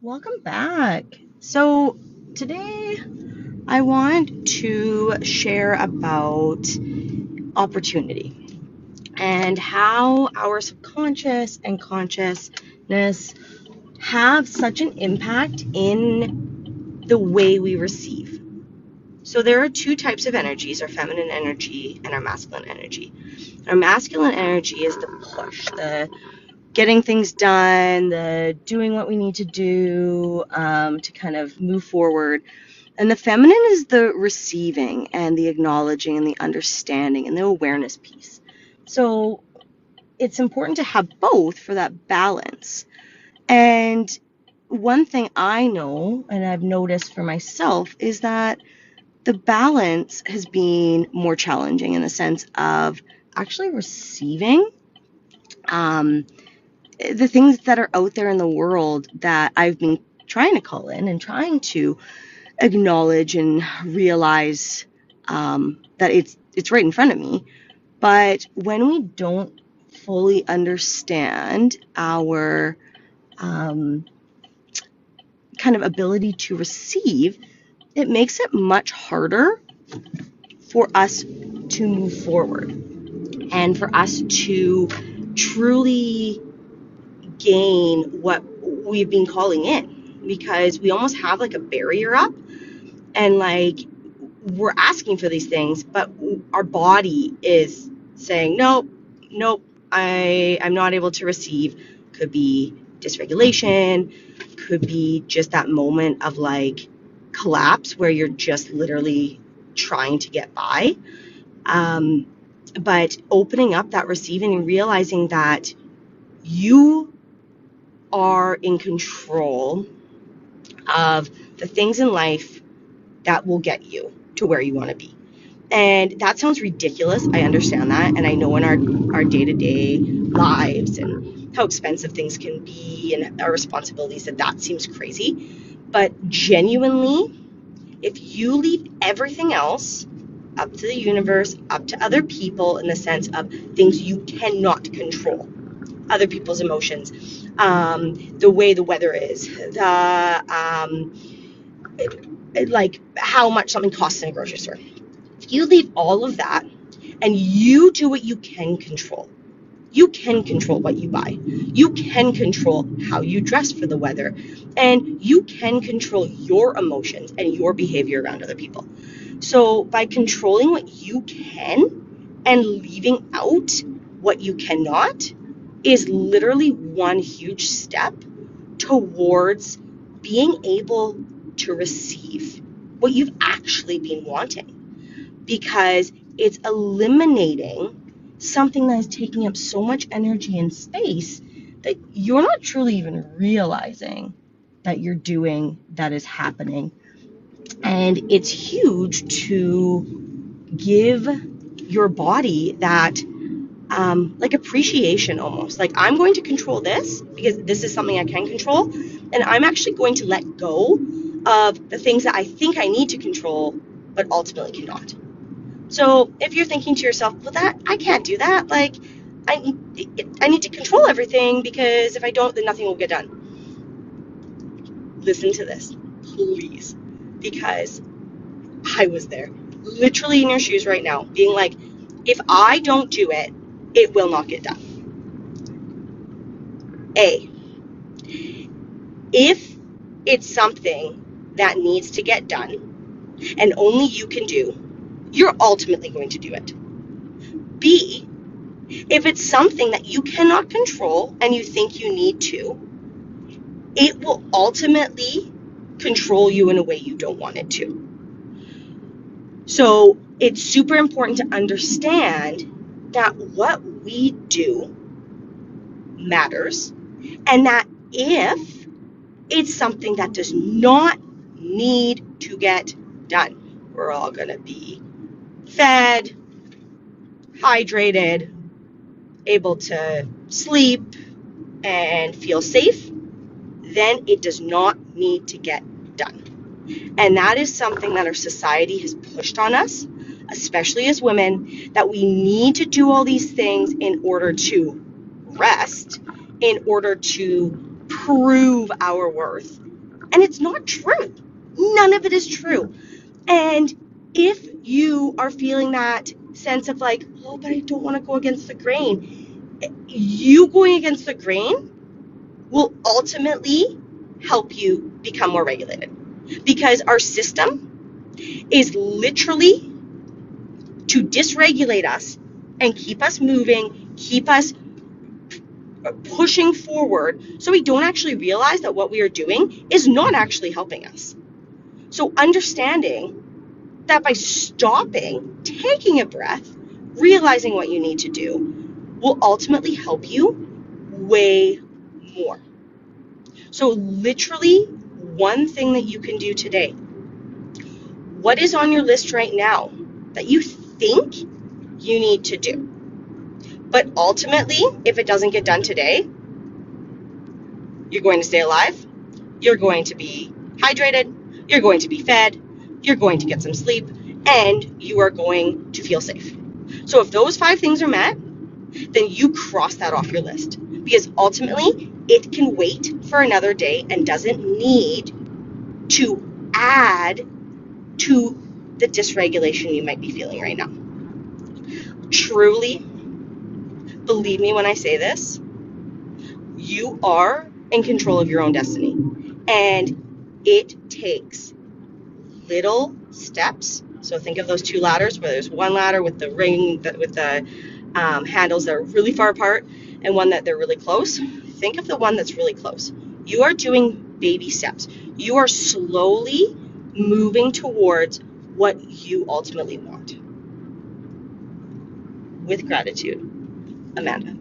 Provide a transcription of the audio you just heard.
Welcome back. So, today I want to share about opportunity and how our subconscious and consciousness have such an impact in the way we receive. So, there are two types of energies, our feminine energy and our masculine energy. Our masculine energy is the push, the getting things done, the doing what we need to do to kind of move forward. And the feminine is the receiving and the acknowledging and the understanding and the awareness piece. So it's important to have both for that balance. And one thing I know and I've noticed for myself is that the balance has been more challenging in the sense of actually receiving the things that are out there in the world that I've been trying to call in and trying to acknowledge and realize that it's right in front of me. But when we don't fully understand our kind of ability to receive, it makes it much harder for us to move forward and for us to truly gain what we've been calling in, because we almost have like a barrier up, and like we're asking for these things, but our body is saying nope, I'm not able to receive. Could be dysregulation, could be just that moment of like collapse where you're just literally trying to get by. But opening up that receiving and realizing that you are in control of the things in life that will get you to where you want to be. And that sounds ridiculous. I understand that. And I know in our day-to-day lives and how expensive things can be and our responsibilities that seems crazy. But genuinely, if you leave everything else up to the universe, up to other people in the sense of things you cannot control, other people's emotions, the way the weather is, like how much something costs in a grocery store. If you leave all of that and you do what you can control, you can control what you buy. You can control how you dress for the weather. And you can control your emotions and your behavior around other people. So by controlling what you can and leaving out what you cannot is literally one huge step towards being able to receive what you've actually been wanting, because it's eliminating something that is taking up so much energy and space that you're not truly even realizing that you're doing, that is happening. And it's huge to give your body that like appreciation almost. Like, I'm going to control this because this is something I can control. And I'm actually going to let go of the things that I think I need to control, but ultimately cannot. So if you're thinking to yourself, well, that I can't do that. Like, I need to control everything because if I don't, then nothing will get done. Listen to this, please, because I was there, literally in your shoes right now, being like, if I don't do it, it will not get done. A, if it's something that needs to get done and only you can do, you're ultimately going to do it. B, if it's something that you cannot control and you think you need to, it will ultimately control you in a way you don't want it to. So it's super important to understand that what we do matters, and that if it's something that does not need to get done, we're all going to be fed, hydrated, able to sleep, and feel safe, then it does not need to get done. And that is something that our society has pushed on us, especially as women, that we need to do all these things in order to rest, in order to prove our worth. And it's not true. None of it is true. And if you are feeling that sense of like, oh, but I don't want to go against the grain, you going against the grain will ultimately help you become more regulated. Because our system is literally to dysregulate us and keep us moving, keep us pushing forward, so we don't actually realize that what we are doing is not actually helping us. So understanding that by stopping, taking a breath, realizing what you need to do will ultimately help you way more. So literally one thing that you can do today. What is on your list right now that you think you need to do? But ultimately, if it doesn't get done today, you're going to stay alive. You're going to be hydrated. You're going to be fed. You're going to get some sleep. And you are going to feel safe. So if those 5 things are met, then you cross that off your list. Because ultimately, it can wait for another day and doesn't need to add to the dysregulation you might be feeling right now. Truly, believe me when I say this, you are in control of your own destiny. And it takes little steps. So think of those 2 ladders, where there's one ladder with the ring, with the handles that are really far apart, and one that they're really close. Think of the one that's really close. You are doing baby steps. You are slowly moving towards what you ultimately want. With gratitude, Amanda.